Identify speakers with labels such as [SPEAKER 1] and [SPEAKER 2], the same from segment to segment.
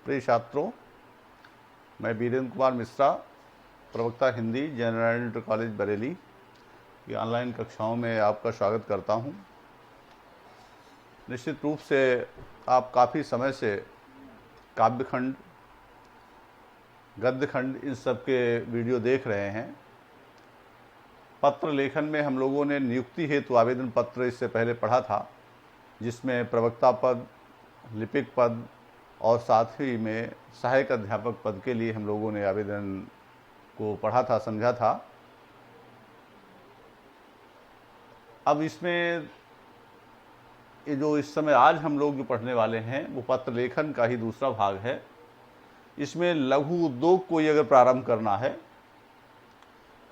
[SPEAKER 1] प्रिय छात्रों, मैं वीरेंद्र कुमार मिश्रा, प्रवक्ता Hindi, general inter college Bareilly की ऑनलाइन कक्षाओं में आपका स्वागत करता हूं। निश्चित रूप से आप काफ़ी समय से काव्यखंड, गद्यखंड इन सब के वीडियो देख रहे हैं। पत्र लेखन में हम लोगों ने नियुक्ति हेतु आवेदन पत्र इससे पहले पढ़ा था, जिसमें प्रवक्ता पद, लिपिक पद और साथ ही में सहायक अध्यापक पद के लिए हम लोगों ने आवेदन को पढ़ा था, समझा था। अब इसमें ये जो इस समय आज हम लोग जो पढ़ने वाले हैं वो पत्र लेखन का ही दूसरा भाग है। इसमें लघु उद्योग कोई अगर प्रारंभ करना है,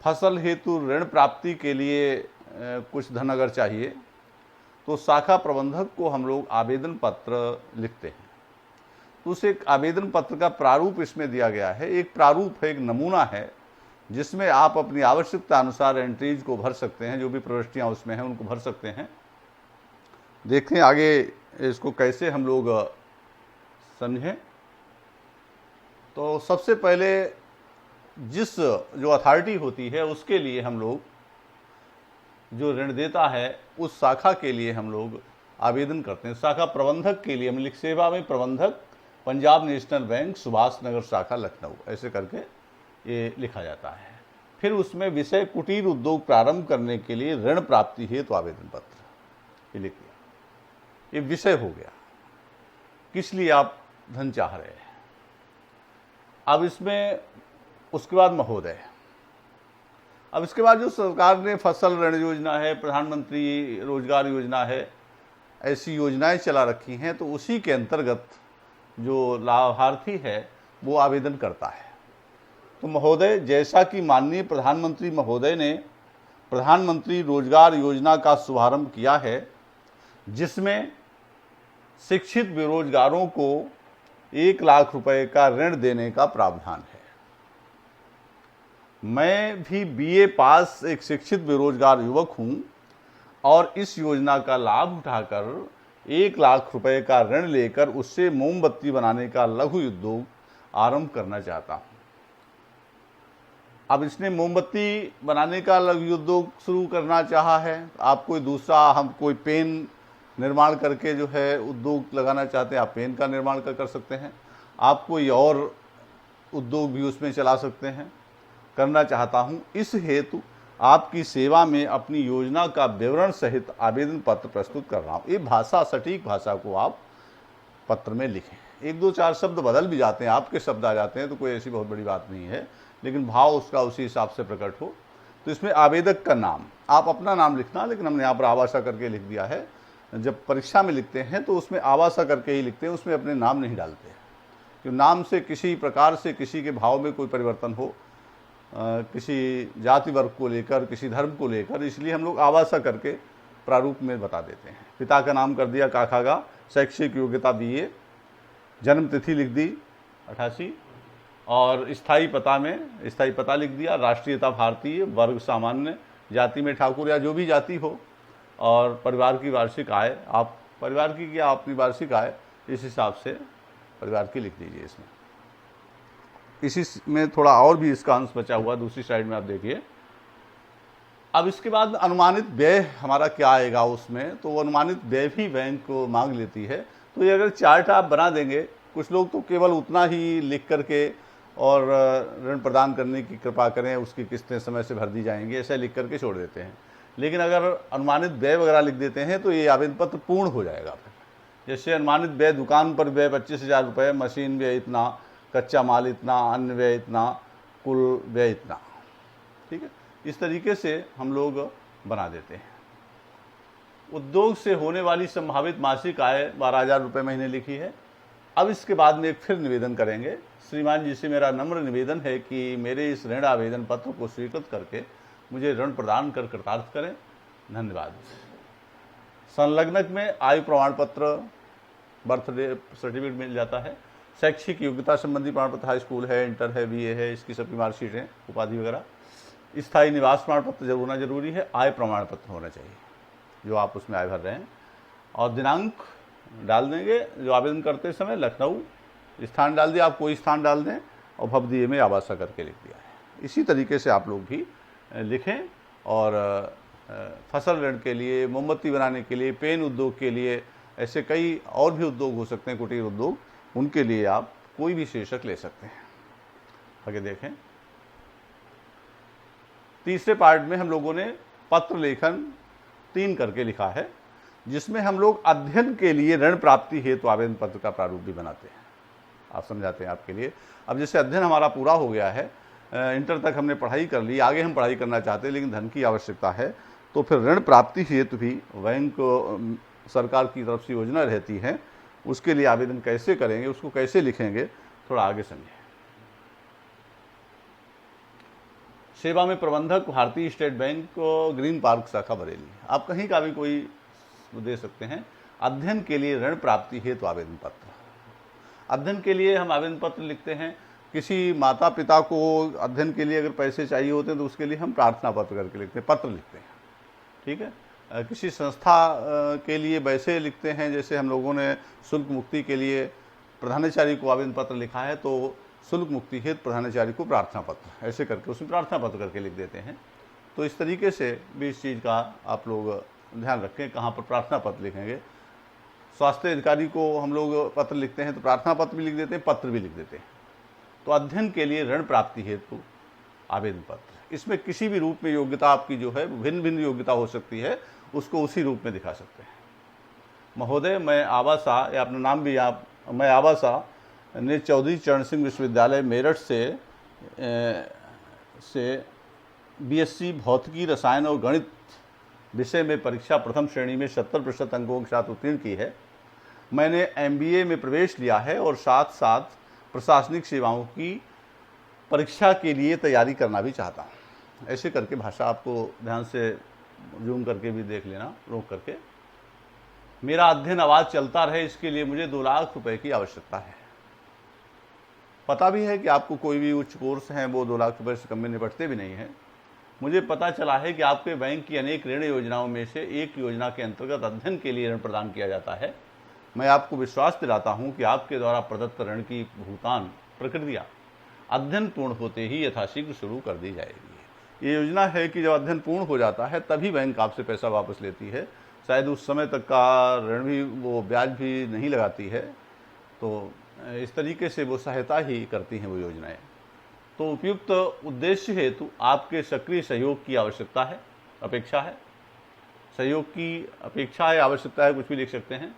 [SPEAKER 1] फसल हेतु ऋण प्राप्ति के लिए कुछ धन अगर चाहिए, तो शाखा प्रबंधक को हम लोग आवेदन पत्र लिखते हैं। तो उस एक आवेदन पत्र का प्रारूप इसमें दिया गया है। एक प्रारूप है, एक नमूना है, जिसमें आप अपनी आवश्यकता अनुसार एंट्रीज को भर सकते हैं, जो भी प्रविष्टियाँ उसमें हैं उनको भर सकते हैं। देखते हैं आगे इसको कैसे हम लोग समझें। तो सबसे पहले जिस जो अथॉरिटी होती है उसके लिए हम लोग, जो ऋण देता है उस शाखा के लिए हम लोग आवेदन करते हैं। शाखा प्रबंधक के लिए हम लिख, सेवा में प्रबंधक, पंजाब नेशनल बैंक, सुभाष नगर शाखा, लखनऊ, ऐसे करके ये लिखा जाता है। फिर उसमें विषय कुटीर उद्योग प्रारंभ करने के लिए ऋण प्राप्ति हेतु आवेदन पत्र ये लिख दिया। ये विषय हो गया, किस लिए आप धन चाह रहे हैं। अब इसमें उसके बाद महोदय, अब इसके बाद जो सरकार ने फसल ऋण योजना है, प्रधानमंत्री रोजगार योजना है, ऐसी योजनाएं चला रखी हैं, तो उसी के अंतर्गत जो लाभार्थी है वो आवेदन करता है। तो महोदय, जैसा कि माननीय प्रधानमंत्री महोदय ने प्रधानमंत्री रोजगार योजना का शुभारंभ किया है, जिसमें शिक्षित बेरोजगारों को 1 लाख रुपए का ऋण देने का प्रावधान है। मैं भी बीए पास एक शिक्षित बेरोजगार युवक हूं और इस योजना का लाभ उठाकर 1 लाख रुपए का ऋण लेकर उससे मोमबत्ती बनाने का लघु उद्योग आरंभ करना चाहता हूं। अब इसने मोमबत्ती बनाने का लघु उद्योग शुरू करना चाहा है। आप कोई दूसरा, हम कोई पेन निर्माण करके जो है उद्योग लगाना चाहते हैं, आप पेन का निर्माण कर सकते हैं। आप कोई और उद्योग भी उसमें चला सकते हैं। करना चाहता हूं, इस हेतु आपकी सेवा में अपनी योजना का विवरण सहित आवेदन पत्र प्रस्तुत कर रहा हूं। ये भाषा, सटीक भाषा को आप पत्र में लिखें। 1-2-4 शब्द बदल भी जाते हैं, आपके शब्द आ जाते हैं, तो कोई ऐसी बहुत बड़ी बात नहीं है, लेकिन भाव उसका उसी हिसाब से प्रकट हो। तो इसमें आवेदक का नाम, आप अपना नाम लिखना, लेकिन हमने यहाँ पर आवासा करके लिख दिया है। जब परीक्षा में लिखते हैं तो उसमें आवासा करके ही लिखते हैं, उसमें अपने नाम नहीं डालते हैं, क्योंकि नाम से किसी प्रकार से किसी के भाव में कोई परिवर्तन हो, किसी जाति वर्ग को लेकर, किसी धर्म को लेकर, इसलिए हम लोग आवासा करके प्रारूप में बता देते हैं। पिता का नाम कर दिया काखागा, शैक्षिक योग्यता बीए, जन्म तिथि लिख दी 88, और स्थायी पता में स्थायी पता लिख दिया, राष्ट्रीयता भारतीय, वर्ग सामान्य, जाति में ठाकुर या जो भी जाति हो, और परिवार की वार्षिक आय, आप परिवार की या अपनी वार्षिक आय इस हिसाब से परिवार की लिख दीजिए। इसमें इसी में थोड़ा और भी इसका अंश बचा हुआ, दूसरी साइड में आप देखिए। अब इसके बाद अनुमानित व्यय हमारा क्या आएगा उसमें, तो वो अनुमानित व्यय भी बैंक को मांग लेती है। तो ये अगर चार्ट आप बना देंगे, कुछ लोग तो केवल उतना ही लिख करके और ऋण प्रदान करने की कृपा करें, उसकी किस्तें समय से भर दी जाएंगी, ऐसा लिख करके छोड़ देते हैं। लेकिन अगर अनुमानित व्यय वगैरह लिख देते हैं तो ये आवेदन पत्र पूर्ण हो जाएगा। जैसे अनुमानित व्यय, दुकान पर व्यय 25,000 रुपये, मशीन व्यय इतना, कच्चा माल इतना, अन्य व्यय इतना, कुल व्यय इतना। ठीक है, इस तरीके से हम लोग बना देते हैं। उद्योग से होने वाली संभावित मासिक आय 12,000 रुपये महीने लिखी है। अब इसके बाद में एक फिर निवेदन करेंगे। श्रीमान जी से मेरा नम्र निवेदन है कि मेरे इस ऋण आवेदन पत्र को स्वीकृत करके मुझे ऋण प्रदान कर कृतार्थ करें। धन्यवाद। संलग्नक में आयु प्रमाण पत्र, बर्थडे सर्टिफिकेट मिल जाता है। शैक्षिक योग्यता संबंधी प्रमाण पत्र, हाई स्कूल है, इंटर है, बीए है, इसकी सबकी मार्कशीट है, उपाधि वगैरह। स्थायी निवास प्रमाण पत्र जरूर होना जरूरी है। आय प्रमाण पत्र होना चाहिए, जो आप उसमें आय भर रहे हैं, और दिनांक डाल देंगे जो आवेदन करते समय लखनऊ स्थान डाल दिया, आप कोई स्थान डाल दें और भवदीय में आवासा करके लिख दिया है। इसी तरीके से आप लोग भी लिखें। और फसल ऋण के लिए, मोमबत्ती बनाने के लिए, पेन उद्योग के लिए, ऐसे कई और भी उद्योग हो सकते हैं, कुटीर उद्योग, उनके लिए आप कोई भी शीर्षक ले सकते हैं। आगे देखें, तीसरे पार्ट में हम लोगों ने पत्र लेखन 3 करके लिखा है, जिसमें हम लोग अध्ययन के लिए ऋण प्राप्ति हेतु आवेदन पत्र का प्रारूप भी बनाते हैं। आप समझाते हैं आपके लिए। अब जैसे अध्ययन हमारा पूरा हो गया है, इंटर तक हमने पढ़ाई कर ली, आगे हम पढ़ाई करना चाहते हैं लेकिन धन की आवश्यकता है, तो फिर ऋण प्राप्ति हेतु भी बैंक सरकार की तरफ से योजना रहती है, उसके लिए आवेदन कैसे करेंगे, उसको कैसे लिखेंगे, थोड़ा आगे समझें। सेवा में प्रबंधक, भारतीय स्टेट बैंक, ग्रीन पार्क शाखा बरेली। आप कहीं का भी कोई दे सकते हैं। अध्ययन के लिए ऋण प्राप्ति हेतु आवेदन पत्र। अध्ययन के लिए हम आवेदन पत्र लिखते हैं। किसी माता पिता को अध्ययन के लिए अगर पैसे चाहिए होते हैं तो उसके लिए हम प्रार्थना पत्र करके लिखते हैं, पत्र लिखते हैं, ठीक है। किसी संस्था के लिए वैसे लिखते हैं, जैसे हम लोगों ने शुल्क मुक्ति के लिए प्रधानाचार्य को आवेदन पत्र लिखा है, तो शुल्क मुक्ति हेतु प्रधानाचार्य को प्रार्थना पत्र, ऐसे करके उसमें प्रार्थना पत्र करके लिख देते हैं। तो इस तरीके से भी इस चीज़ का आप लोग ध्यान रखें, कहाँ पर प्रार्थना पत्र लिखेंगे। स्वास्थ्य अधिकारी को हम लोग पत्र लिखते हैं तो प्रार्थना पत्र भी लिख देते हैं, पत्र भी लिख देते हैं। तो अध्ययन के लिए ऋण प्राप्ति हेतु आवेदन पत्र, इसमें किसी भी रूप में योग्यता आपकी जो है, भिन्न भिन्न योग्यता हो सकती है, उसको उसी रूप में दिखा सकते हैं। महोदय, मैं आवासा, या अपना नाम भी आप, मैं आवासा ने चौधरी चरण सिंह विश्वविद्यालय मेरठ से बीएससी भौतिकी, रसायन और गणित विषय में परीक्षा प्रथम श्रेणी में 70% अंकों के साथ उत्तीर्ण की है। मैंने एमबीए में प्रवेश लिया है और साथ साथ प्रशासनिक सेवाओं की परीक्षा के लिए तैयारी करना भी चाहता हूँ। ऐसे करके भाषा आपको ध्यान से जूम करके भी देख लेना, रोक करके। मेरा अध्ययन आवाज चलता रहे, इसके लिए मुझे 2 लाख रुपए की आवश्यकता है। पता भी है कि आपको कोई भी उच्च कोर्स हैं वो 2 लाख रुपए से कम में निपटते भी नहीं हैं। मुझे पता चला है कि आपके बैंक की अनेक ऋण योजनाओं में से एक योजना के अंतर्गत अध्ययन के लिए ऋण प्रदान किया जाता है। मैं आपको विश्वास दिलाता हूं कि आपके द्वारा प्रदत्त ऋण की भुगतान प्रक्रिया अध्ययन पूर्ण होते ही यथाशीघ्र शुरू कर दी जाएगी। ये योजना है कि जब अध्ययन पूर्ण हो जाता है तभी बैंक आपसे पैसा वापस लेती है। शायद उस समय तक का ऋण भी, वो ब्याज भी नहीं लगाती है। तो इस तरीके से वो सहायता ही करती हैं वो योजनाएं। तो उपयुक्त उद्देश्य हेतु आपके सक्रिय सहयोग की आवश्यकता है, अपेक्षा है। सहयोग की अपेक्षा है, आवश्यकता है, कुछ भी लिख सकते हैं।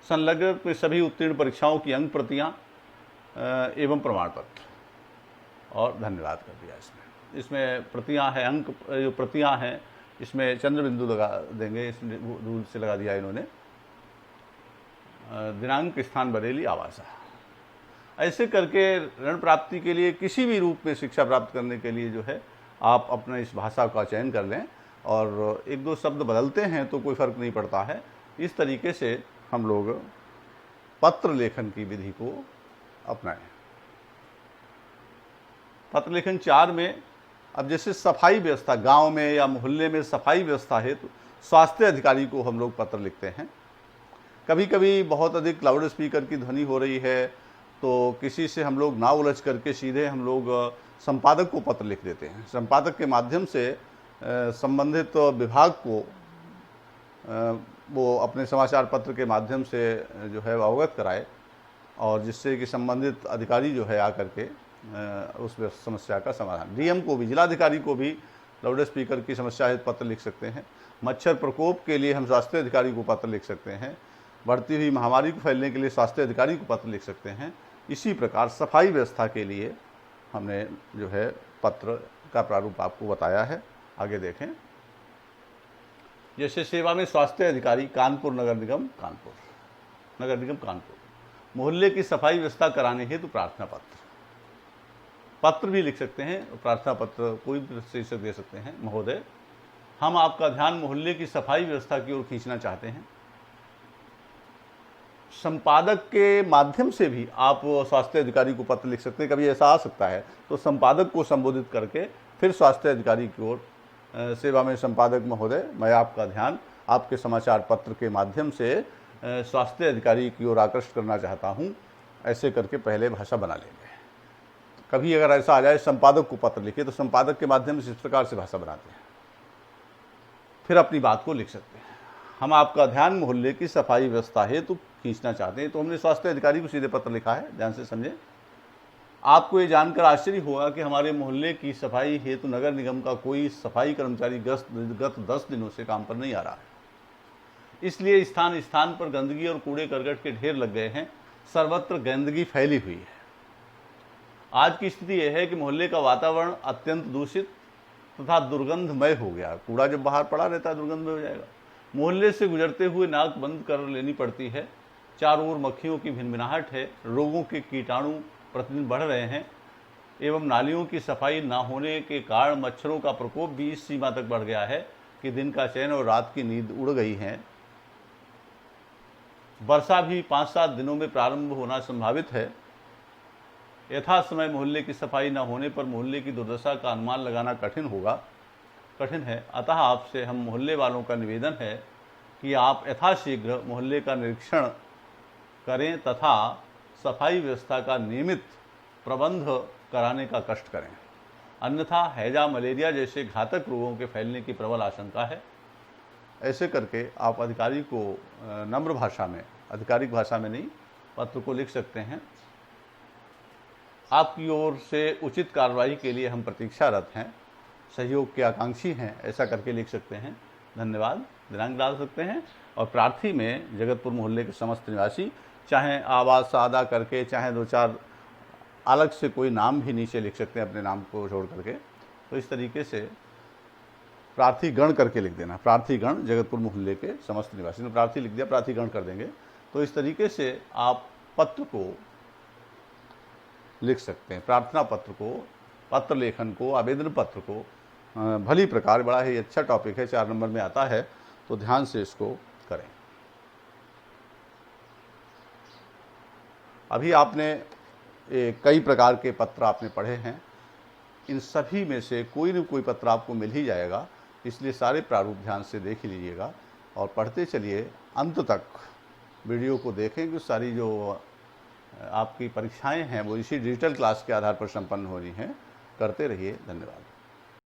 [SPEAKER 1] संलग्न सभी उत्तीर्ण परीक्षाओं की अंक प्रतियां एवं प्रमाण पत्र, और धन्यवाद कर दिया इसमें प्रतियां हैं, अंक जो प्रतियां हैं इसमें चंद्र बिंदु लगा देंगे, इस रूल से लगा दिया इन्होंने। दिनांक, स्थान बरेली, आवासा। ऐसे करके ऋण प्राप्ति के लिए किसी भी रूप में शिक्षा प्राप्त करने के लिए जो है आप अपना इस भाषा का चयन कर लें, और 1-2 शब्द बदलते हैं तो कोई फर्क नहीं पड़ता है। इस तरीके से हम लोग पत्र लेखन की विधि को अपनाएं। पत्र लेखन 4 में, अब जैसे सफाई व्यवस्था, गांव में या मोहल्ले में सफाई व्यवस्था है तो स्वास्थ्य अधिकारी को हम लोग पत्र लिखते हैं। कभी कभी बहुत अधिक लाउड स्पीकर की ध्वनि हो रही है तो किसी से हम लोग ना उलझ करके सीधे हम लोग संपादक को पत्र लिख देते हैं। संपादक के माध्यम से संबंधित विभाग को वो अपने समाचार पत्र के माध्यम से जो है अवगत कराए, और जिससे कि संबंधित अधिकारी जो है आकर के उस समस्या का समाधान। डीएम को भी, जिलाधिकारी को भी लाउड स्पीकर की समस्या है पत्र लिख सकते हैं। मच्छर प्रकोप के लिए हम स्वास्थ्य अधिकारी को पत्र लिख सकते हैं। बढ़ती हुई महामारी को फैलने के लिए स्वास्थ्य अधिकारी को पत्र लिख सकते हैं। इसी प्रकार सफाई व्यवस्था के लिए हमने जो है पत्र का प्रारूप आपको बताया है। आगे देखें, जैसे सेवा में स्वास्थ्य अधिकारी, कानपुर नगर निगम, कानपुर, मोहल्ले की सफाई व्यवस्था कराने हेतु प्रार्थना पत्र, पत्र भी लिख सकते हैं। प्रार्थना पत्र कोई भी शीर्षक दे सकते हैं। महोदय, हम आपका ध्यान मोहल्ले की सफाई व्यवस्था की ओर खींचना चाहते हैं। संपादक के माध्यम से भी आप स्वास्थ्य अधिकारी को पत्र लिख सकते हैं। कभी ऐसा आ सकता है तो संपादक को संबोधित करके फिर स्वास्थ्य अधिकारी की ओर, सेवा में संपादक महोदय, मैं आपका ध्यान आपके समाचार पत्र के माध्यम से स्वास्थ्य अधिकारी की ओर आकर्षित करना चाहता हूं। ऐसे करके पहले भाषा बना लेंगे। कभी अगर ऐसा आ जाए संपादक को पत्र लिखे तो संपादक के माध्यम से इस प्रकार से भाषा बनाते हैं, फिर अपनी बात को लिख सकते हैं। हम आपका ध्यान मोहल्ले की सफाई व्यवस्था हेतु खींचना चाहते हैं, तो हमने स्वास्थ्य अधिकारी को सीधे पत्र लिखा है, ध्यान से समझें। आपको ये जानकर आश्चर्य होगा कि हमारे मोहल्ले की सफाई हेतु नगर निगम का कोई सफाई कर्मचारी गत 10 दिनों से काम पर नहीं आ रहा है। इसलिए स्थान स्थान पर गंदगी और कूड़े करकट के ढेर लग गए हैं, सर्वत्र गंदगी फैली हुई है। आज की स्थिति यह है कि मोहल्ले का वातावरण अत्यंत दूषित तथा दुर्गंधमय हो गया। कूड़ा जब बाहर पड़ा रहता है दुर्गंधमय हो जाएगा। मोहल्ले से गुजरते हुए नाक बंद कर लेनी पड़ती है। चारों ओर मक्खियों की भिनभिनाहट है, रोगों के कीटाणु प्रतिदिन बढ़ रहे हैं एवं नालियों की सफाई न होने के कारण मच्छरों का प्रकोप भी इस सीमा तक बढ़ गया है कि दिन का चैन और रात की नींद उड़ गई है। वर्षा भी 5-7 दिनों में प्रारंभ होना संभावित है। यथा समय मोहल्ले की सफाई न होने पर मोहल्ले की दुर्दशा का अनुमान लगाना कठिन है। अतः आपसे हम मोहल्ले वालों का निवेदन है कि आप यथाशीघ्र मोहल्ले का निरीक्षण करें तथा सफाई व्यवस्था का नियमित प्रबंध कराने का कष्ट करें, अन्यथा हैजा मलेरिया जैसे घातक रोगों के फैलने की प्रबल आशंका है। ऐसे करके आप अधिकारी को नम्र भाषा में, आधिकारिक भाषा में नहीं, पत्र को लिख सकते हैं। आपकी ओर से उचित कार्रवाई के लिए हम प्रतीक्षारत हैं, सहयोग के आकांक्षी हैं, ऐसा करके लिख सकते हैं। धन्यवाद। दिनांक डाल सकते हैं। और प्रार्थी में जगतपुर मोहल्ले के समस्त निवासी, चाहे आवाज़ सादा करके, चाहे 2-4 अलग से कोई नाम भी नीचे लिख सकते हैं अपने नाम को छोड़ करके। तो इस तरीके से प्रार्थी गण करके लिख देना, प्रार्थी गण जगतपुर मोहल्ले के समस्त निवासी। ने प्रार्थी लिख दिया, प्रार्थी गण कर देंगे। तो इस तरीके से आप पत्र को लिख सकते हैं, प्रार्थना पत्र को, पत्र लेखन को, आवेदन पत्र को भली प्रकार। बड़ा ही अच्छा टॉपिक है, 4 नंबर में आता है, तो ध्यान से इसको करें। अभी आपने कई प्रकार के पत्र आपने पढ़े हैं, इन सभी में से कोई न कोई पत्र आपको मिल ही जाएगा, इसलिए सारे प्रारूप ध्यान से देख लीजिएगा और पढ़ते चलिए अंत तक। वीडियो को देखें कि सारी जो आपकी परीक्षाएं हैं वो इसी डिजिटल क्लास के आधार पर संपन्न हो रही हैं। करते रहिए। धन्यवाद।